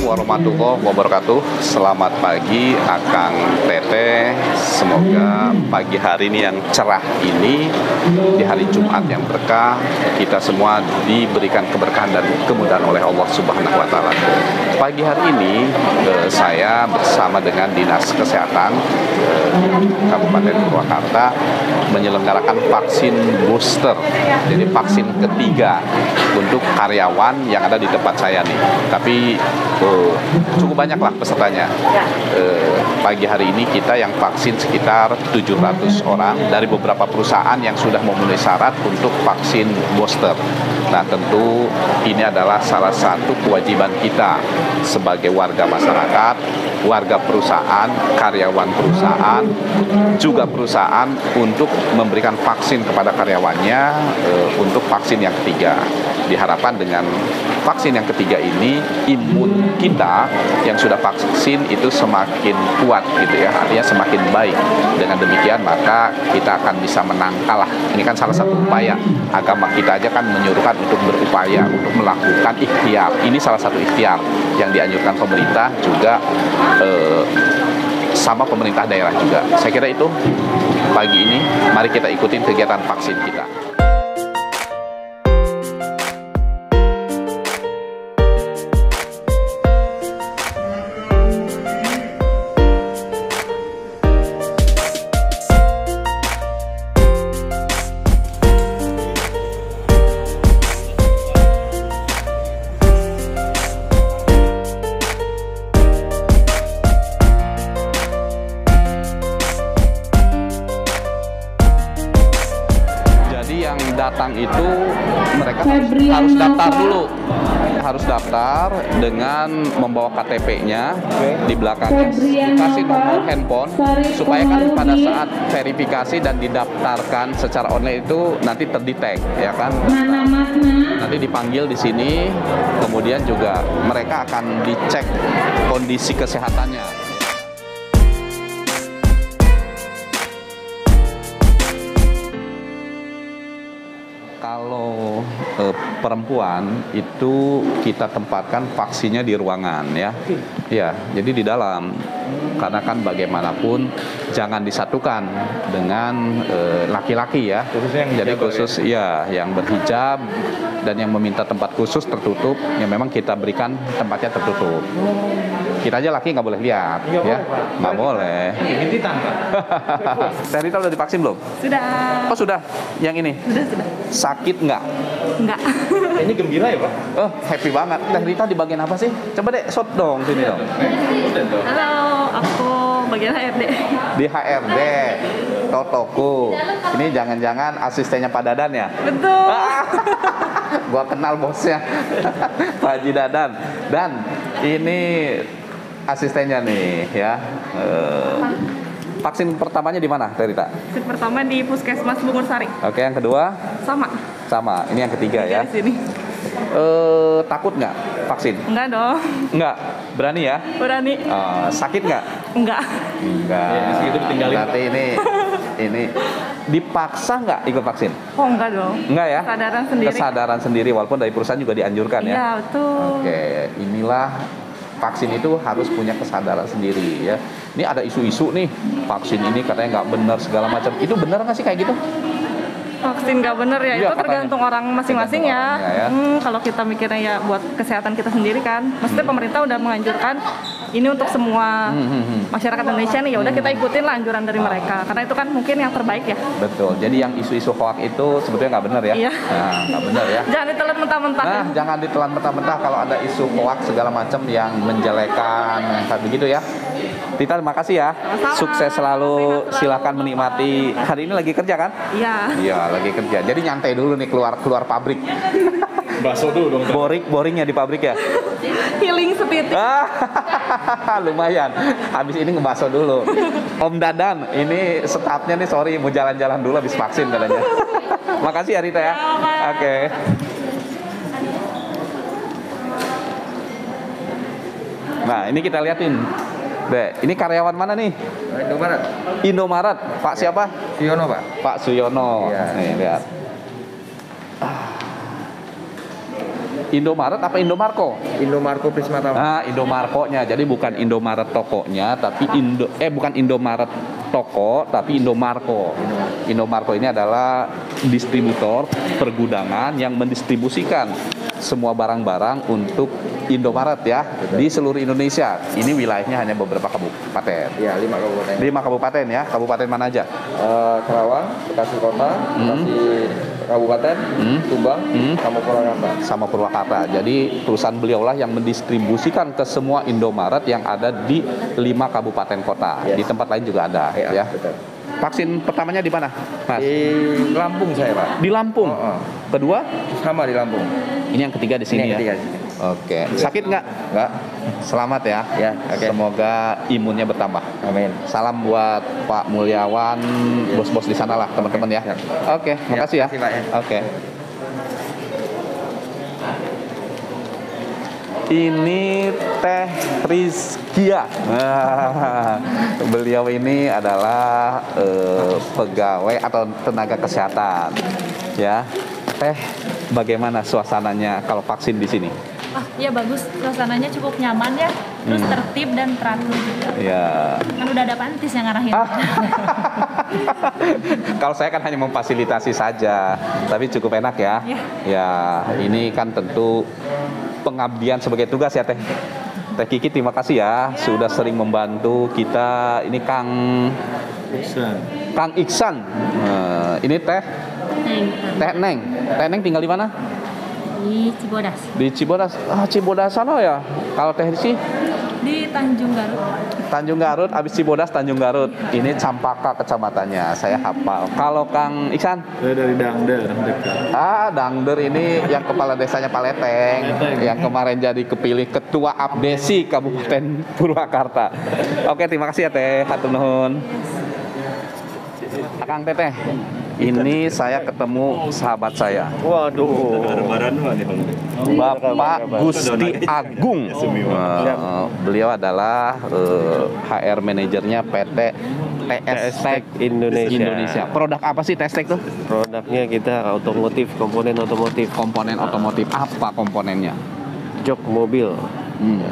warahmatullahi wabarakatuh. Selamat pagi Akang Teteh. Semoga pagi hari ini yang cerah ini, di hari Jumat yang berkah, kita semua diberikan keberkahan dan kemudahan oleh Allah Subhanahu wa Ta'ala. Pagi hari ini saya bersama dengan Dinas Kesehatan Kabupaten Purwakarta menyelenggarakan vaksin booster. Jadi vaksin ketiga untuk karyawan yang ada di tempat saya nih. Tapi cukup banyak lah pesertanya. Pagi hari ini kita yang vaksin sekitar 700 orang dari beberapa perusahaan yang sudah memenuhi syarat untuk vaksin booster. Nah, tentu ini adalah salah satu kewajiban kita sebagai warga masyarakat, warga perusahaan, karyawan perusahaan, juga perusahaan untuk memberikan vaksin kepada karyawannya untuk vaksin yang ketiga. Diharapkan dengan vaksin yang ketiga ini imun kita yang sudah vaksin itu semakin kuat gitu ya, artinya semakin baik. Dengan demikian maka kita akan bisa menangkal lah. Ini kan salah satu upaya agama kita aja kan menyuruhkan untuk berupaya untuk melakukan ikhtiar. Ini salah satu ikhtiar yang dianjurkan pemerintah juga sama pemerintah daerah juga. Saya kira itu pagi ini mari kita ikutin kegiatan vaksin kita. Datang itu mereka harus daftar dulu, harus daftar dengan membawa KTP-nya, di belakangnya dikasih nomor handphone supaya kan pada saat verifikasi dan didaftarkan secara online itu nanti terdetek ya kan, nanti dipanggil di sini, kemudian juga mereka akan dicek kondisi kesehatannya. Kalau perempuan itu kita tempatkan vaksinnya di ruangan ya. Ya, jadi di dalam. Karena kan bagaimanapun jangan disatukan dengan laki-laki ya. Jadi khusus ya yang berhijab dan yang meminta tempat khusus tertutup, yang memang kita berikan tempatnya tertutup. Kita aja laki nggak boleh lihat ya. Nggak boleh. Teh Rita udah divaksin belum? Sudah. Oh sudah. Yang ini? Sudah. Sakit nggak? Enggak. Ini gembira ya Pak? Oh happy banget. Teh Rita di bagian apa sih? Coba deh shot dong sini dong. Halo, aku bagian HRD. Di HRD Totoku. Ini jangan-jangan asistennya Pak Dadan ya? Betul. Gua kenal bosnya. Pak Haji Dadan. Dan ini asistennya nih ya. Vaksin pertamanya di mana, Teh Rita? Vaksin pertama di Puskesmas Bungur Sari. Oke, yang kedua? Sama. Ini yang ketiga ya. Di sini. Takut nggak vaksin? Enggak dong. Enggak. Berani ya? Berani. Sakit nggak? Enggak. Ya, segitu ditinggalin. Berarti ini dipaksa nggak ikut vaksin? Oh enggak dong. Enggak ya? Kesadaran sendiri walaupun dari perusahaan juga dianjurkan ya. Iya betul. Oke, inilah vaksin itu harus punya kesadaran sendiri ya. Ini ada isu-isu nih, vaksin ini katanya nggak benar segala macam. Itu benar nggak sih kayak gitu? Vaksin nggak bener ya, Iya, itu tergantung orang masing-masing ya. Kalau kita mikirnya ya buat kesehatan kita sendiri kan, maksudnya pemerintah udah menganjurkan ini untuk semua masyarakat Indonesia nih, ya udah kita ikutin lah anjuran dari mereka, karena itu kan mungkin yang terbaik ya. Betul. Jadi yang isu-isu hoax itu sebetulnya nggak benar ya. Iya. Nah, nggak benar ya. Jangan ditelan mentah-mentah. Nah, jangan ditelan mentah-mentah kalau ada isu hoax segala macam yang menjelekan kayak begitu ya. Tita, terima kasih ya. Sama-sama. Sukses selalu. Silakan menikmati. Hari ini lagi kerja kan? Iya. Iya, lagi kerja. Jadi nyantai dulu nih keluar pabrik. Bakso dulu dong. Boringnya di pabrik ya. Healing setitik. Lumayan. Habis ini ngebakso dulu. Om Dadan, ini stafnya nih sorry mau jalan-jalan dulu habis vaksin katanya. Makasih ya Rita ya. Oke. Nah, ini kita liatin. Dek, ini karyawan mana nih? Indomaret. Indomaret. Pak siapa? Suyono, Pak. Pak Suyono. Iya. Nih, lihat. Indomaret apa Indomarko? Indomarko Prisma Tama. Nah, Indomarko-nya. Jadi bukan Indomaret tokonya, tapi bukan Indomaret toko, tapi Indomarko. Indomarko ini adalah distributor pergudangan yang mendistribusikan semua barang-barang untuk Indomaret ya di seluruh Indonesia. Ini wilayahnya hanya beberapa kabupaten. Ya, 5 kabupaten. 5 kabupaten ya. Kabupaten mana aja? Kerawang, Bekasi Kota, Bekasi Kabupaten, Tumbang, sama Purwakarta. Sama Purwakarta. Jadi perusahaan beliaulah yang mendistribusikan ke semua Indomaret yang ada di 5 kabupaten kota. Yes. Di tempat lain juga ada ya. Betul. Vaksin pertamanya di mana, Mas? Di Lampung saya, Pak. Di Lampung. Kedua? Sama di Lampung. Ini yang ketiga di sini Ini yang ya. ketiga di sini. Oke. Sakit nggak? Nggak. Selamat ya. Ya, oke. Semoga imunnya bertambah. Amin. Salam buat Pak Mulyawan, bos-bos di sana lah, teman-teman ya. Ya. Oke, makasih ya. makasih, Pak, ya. Oke. Ini Teh Rizkia. Beliau ini adalah pegawai atau tenaga kesehatan. Ya, Teh, bagaimana suasananya kalau vaksin di sini? Ya bagus, suasananya cukup nyaman ya, terus tertib dan teratur juga. Ya. Kan udah ada pantis yang ngarahin. Kalau saya kan hanya memfasilitasi saja, tapi cukup enak ya. Ya, ini kan tentu pengabdian sebagai tugas ya Teh. Teh Kiki terima kasih ya, sudah sering membantu kita. Ini Kang Iksan. Ini Teh Neng. Teh Neng tinggal di mana? Di Cibodas. Di Cibodas. Cibodas sana ya. Kalau Teh sih Di Tanjung Garut. Tanjung Garut, habis Cibodas Tanjung Garut. Ini Campaka kecamatannya. Saya hafal. Kalau Kang Iksan? Saya dari Dangder dekat. Dangder ini yang kepala desanya Paleteng, yang kemarin jadi kepilih ketua Abdesi Kabupaten Purwakarta. Oke, terima kasih ya Teh. Hatur nuhun. Kang Teteh, ini saya ketemu sahabat saya. Waduh. Bapak Gusti Agung. Beliau adalah HR manajernya PT TS-Tech Indonesia. Produk apa sih TS-Tech tuh? Produknya kita otomotif, komponen otomotif. Komponen otomotif. Apa komponennya? Jok mobil.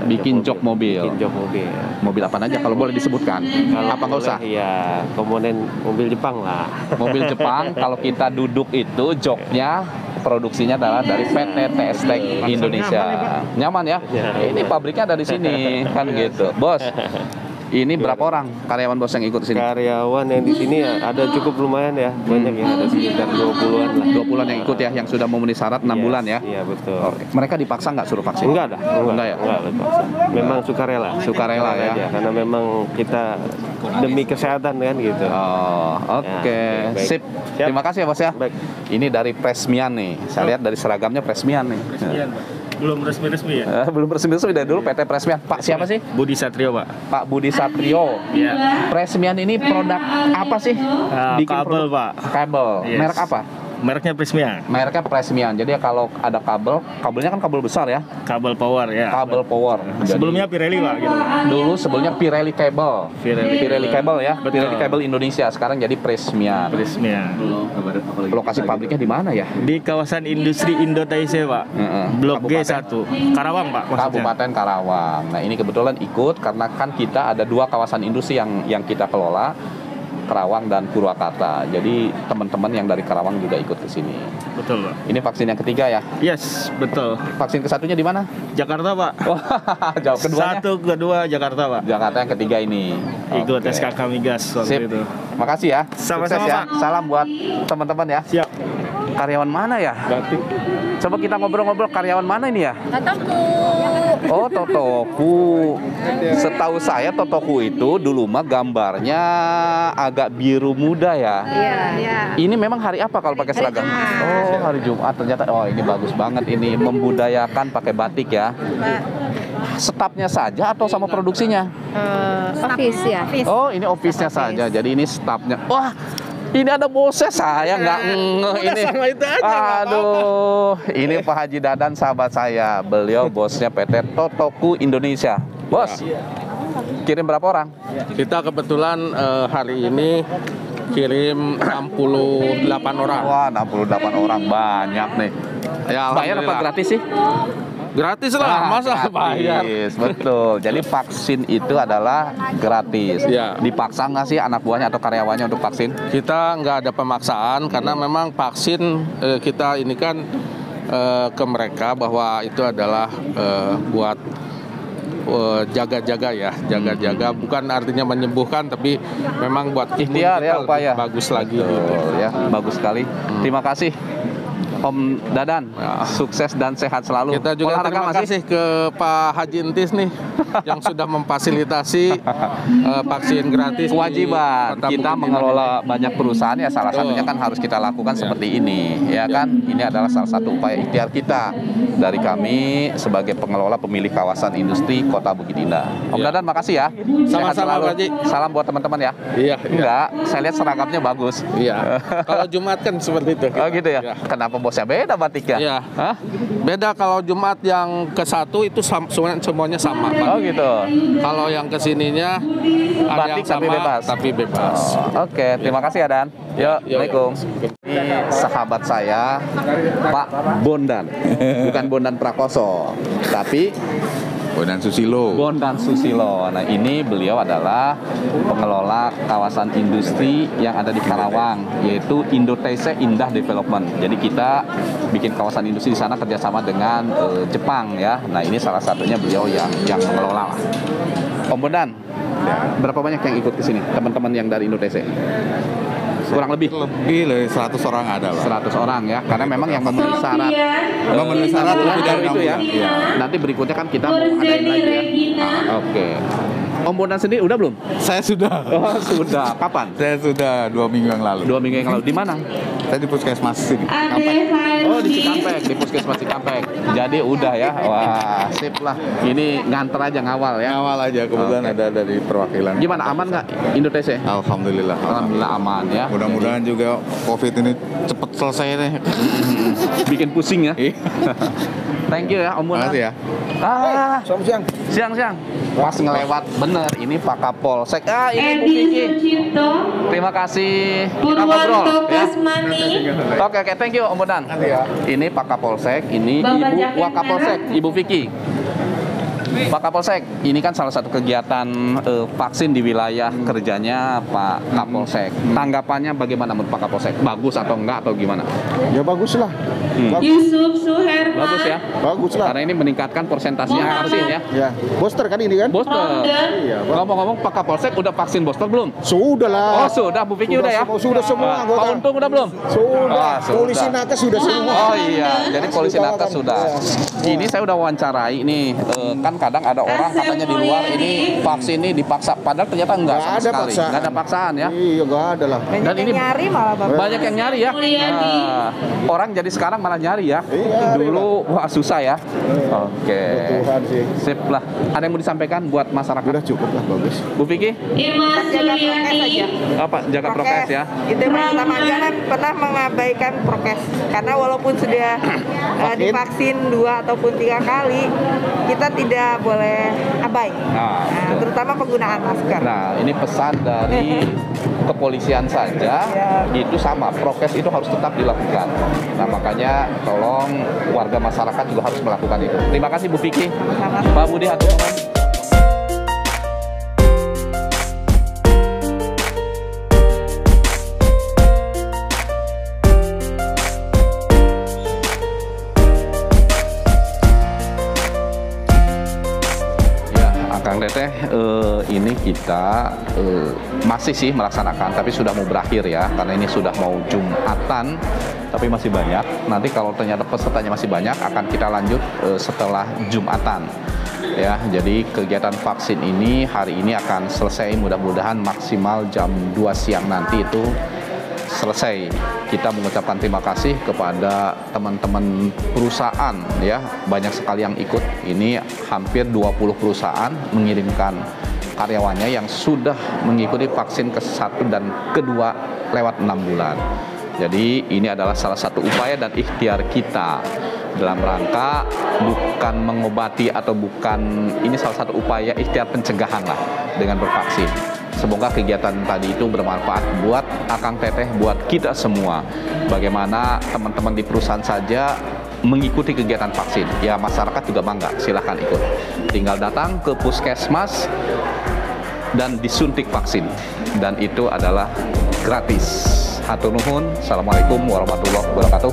Bikin jok mobil. Bikin jok mobil. Mobil apa aja kalau boleh disebutkan? Kalau Apa nggak usah? Ya, komponen mobil Jepang lah. Mobil Jepang kalau kita duduk itu joknya produksinya adalah dari PT TS-Tech Indonesia. Nyaman ya? Ini pabriknya ada di sini kan gitu. Bos, ini berapa orang karyawan bos yang ikut di sini? Karyawan yang di sini ya ada cukup lumayan ya, banyak ya, ada sekitar 20-an lah. 20-an yang ikut ya, yang sudah memenuhi syarat 6 bulan ya? Iya betul. Oke. Mereka dipaksa nggak suruh vaksin? Enggak ya? Enggak dipaksa. Memang sukarela. Sukarela ya? Aja, karena memang kita demi kesehatan kan gitu. Oh, oke. Ya, baik. Sip. Siap. Terima kasih ya bos ya. Baik. Ini dari Presmian nih. Saya lihat dari seragamnya Presmian nih. Belum resmi-resmi ya? Belum resmi-resmi dari dulu PT Presmian. Pak siapa sih? Budi Satrio, Pak. Pak Budi Satrio. Iya. Presmian ini produk apa sih? Kabel, Pak. Kabel. Yes. Merek apa? Mereknya Prisma. Mereknya Presmian. Jadi kalau ada kabel, kabelnya kan kabel besar ya. Kabel power ya. Kabel power. Sebelumnya Pirelli, Pak, gitu. Dulu sebelumnya Pirelli Cable. Pirelli Cable ya. Betul. Pirelli Cable Indonesia. Sekarang jadi Presmian. Prisma. Lokasi pabriknya di mana ya? Di kawasan industri Indotaise, Pak. Blok Kabupaten. G1. Karawang, Pak, maksudnya. Kabupaten Karawang. Nah ini kebetulan ikut karena kan kita ada 2 kawasan industri yang kita kelola, Karawang dan Purwakarta. Jadi teman-teman yang dari Karawang juga ikut ke sini. Betul, Pak. Ini vaksin yang ketiga ya? Yes, betul. Vaksin kesatunya di mana? Jakarta, Pak. Jauh keduanya? Kedua Jakarta, Pak. Jakarta yang ketiga ini. Ikut Oke. SKK Migas waktu Sip. itu. Makasih ya. Sama-sama, Sukses ya. Pak. Salam buat teman-teman ya. Siap. Karyawan mana ya? Coba kita ngobrol-ngobrol, karyawan mana ini ya? Totoku. Oh, Totoku. Setahu saya Totoku itu dulu mah gambarnya agak biru muda ya. Iya. Ini memang hari apa kalau pakai seragam? Oh, hari Jumat ternyata. Oh, ini bagus banget ini membudayakan pakai batik ya. Stafnya saja atau sama produksinya? Office ya. Oh, ini office-nya saja. Jadi ini stafnya. Wah, ini ada bosnya, saya nggak ngeh ini. sama itu aja, Aduh, ini Pak Haji Dadan sahabat saya. Beliau bosnya PT Totoku Indonesia. Bos, kirim berapa orang? Kita kebetulan hari ini kirim 68 orang. Wah, 68 orang banyak nih. Ya, Bayar apa alhamdulillah. gratis sih? Gratis lah, masa bayar? Gratis, betul. Jadi vaksin itu adalah gratis. Ya. Dipaksa nggak sih anak buahnya atau karyawannya untuk vaksin? Kita nggak ada pemaksaan karena memang vaksin kita ini kan ke mereka bahwa itu adalah buat jaga-jaga ya, jaga-jaga bukan artinya menyembuhkan tapi memang buat Ikhtiar ya, kita upaya. lebih bagus lagi. Betul, ya, bagus sekali. Terima kasih Om Dadan, sukses dan sehat selalu. Kita juga Olahraga terima masih? kasih ke Pak Haji Entis nih yang sudah memfasilitasi vaksin gratis. di Kewajiban Kota kita Bukit mengelola banyak perusahaan ya, salah satunya kan harus kita lakukan seperti ini, ya kan? Ini adalah salah satu upaya ikhtiar kita dari kami sebagai pengelola pemilik kawasan industri Kota Bukit Indah. Om Ya. Dadan, makasih ya. Sehat Sama-sama, selalu. Pak Haji. Salam buat teman-teman ya. Iya, iya. Enggak, saya lihat seragamnya bagus. Iya. Kalau Jumat kan seperti itu. Oh gitu ya. Iya. Kenapa bosnya beda batiknya? Iya. Hah? Beda kalau Jumat yang ke-1 itu semuanya sama. Pak. Oh gitu. Kalau yang kesininya ada Batik yang sama tapi bebas. Oh. Oke, terima kasih ya Dan. Yuk, Assalamualaikum. Ini sahabat saya, Pak Bondan. Bukan Bondan Prakoso, tapi Bondan Susilo. Bondan Susilo. Nah, ini beliau adalah pengelola kawasan industri yang ada di Karawang, yaitu Indotese Indah Development. Jadi kita bikin kawasan industri di sana kerjasama dengan Jepang ya. Nah, ini salah satunya beliau yang mengelola lah. Om Bondan, berapa banyak yang ikut ke sini? Teman-teman yang dari Indotese? Kurang lebih Lebih dari 100 orang ada lah. 100 orang ya, karena memang yang memenuhi syarat Memenuhi syarat lebih dari itu ya. 6 bulan. Iya. Nanti berikutnya kan kita mau adain lagi ya. Oke. Om Bondan sendiri udah belum? Saya sudah. Oh, sudah. Kapan? Saya sudah 2 minggu yang lalu. 2 minggu yang lalu. Di mana? Saya di puskesmas sini. Oh, di Cikampek, di Puskesmas Cikampek. Jadi udah ya. Wah, sip lah. Ini nganter aja ngawal ya. Awal aja kebetulan Oke. ada dari perwakilan. Gimana, aman nggak Indotese? Alhamdulillah. Alhamdulillah aman ya. Mudah-mudahan juga COVID ini cepat selesai deh. Bikin pusing ya. Iya. Thank you ya Om Bondan. Makasih ya. Ah, Selamat siang. siang-siang. Pas ngelewat bener, ini Pak Kapolsek. Ah, ini Bu Vicky. Terima kasih. Kita ngobrol ya. Oke, thank you Om Bondan. Ini Pak Kapolsek, ini Ibu Wakapolsek, Ibu Vicky. Pak Kapolsek, ini kan salah satu kegiatan vaksin di wilayah kerjanya Pak Kapolsek. Tanggapannya bagaimana menurut Pak Kapolsek? Bagus atau enggak atau gimana? Ya bagus lah. Yusuf Suherman. Bagus ya. Bagus lah. Karena ini meningkatkan persentasenya vaksin ya. Ya, booster kan ini kan? Booster. Iya, Pak. Ngomong-ngomong Pak Kapolsek udah vaksin booster belum? Sudah lah. Oh sudah, Bu Vicky udah ya? Sudah semua Pak anggota. Untung udah belum? Sudah. Ah, sudah. Polisi nakes sudah semua. Oh iya, jadi polisi Sudah, nakes kan? sudah. Iya. Ini saya udah wawancarai nih, kan kadang ada orang katanya di luar ini vaksin ini dipaksa, padahal ternyata enggak Nggak sama ada sekali, paksaan. nggak ada paksaan ya. Iya, nggak ada lah. Dan ini nyari malah Bapak. banyak yang nyari ya. Nah, orang jadi sekarang malah nyari ya. Iya, Dulu wah susah ya. Oke. Tuhan sih. Sip lah. Ada yang mau disampaikan buat masyarakat? Udah cukup lah, bagus. Bu Vicky, Irma Suryani. apa jaga prokes ya? Itu yang pertama, jangan pernah mengabaikan prokes. Karena walaupun sudah divaksin 2 ataupun 3 kali, kita tidak boleh abai. Nah, betul. Terutama penggunaan masker. Nah, ini pesan dari kepolisian saja itu sama, prokes itu harus tetap dilakukan. Nah, makanya tolong warga masyarakat juga harus melakukan itu. Terima kasih Bu Vicky. Pak Budi hatur nuhun. Kang Teteh, ini kita masih sih melaksanakan, tapi sudah mau berakhir ya, karena ini sudah mau Jumatan, tapi masih banyak. Nanti kalau ternyata pesertanya masih banyak, akan kita lanjut setelah Jumatan. Ya, jadi kegiatan vaksin ini hari ini akan selesai, mudah-mudahan maksimal jam 2 siang nanti itu selesai. Kita mengucapkan terima kasih kepada teman-teman perusahaan ya, banyak sekali yang ikut. Ini hampir 20 perusahaan mengirimkan karyawannya yang sudah mengikuti vaksin ke-1 dan kedua lewat 6 bulan. Jadi ini adalah salah satu upaya dan ikhtiar kita dalam rangka bukan mengobati atau bukan, ini salah satu upaya ikhtiar pencegahan lah dengan bervaksin. Semoga kegiatan tadi itu bermanfaat buat Akang Teteh, buat kita semua. Bagaimana teman-teman di perusahaan saja mengikuti kegiatan vaksin. Ya masyarakat juga bangga, silahkan ikut. Tinggal datang ke puskesmas dan disuntik vaksin. Dan itu adalah gratis. Hatur nuhun. Assalamualaikum warahmatullahi wabarakatuh.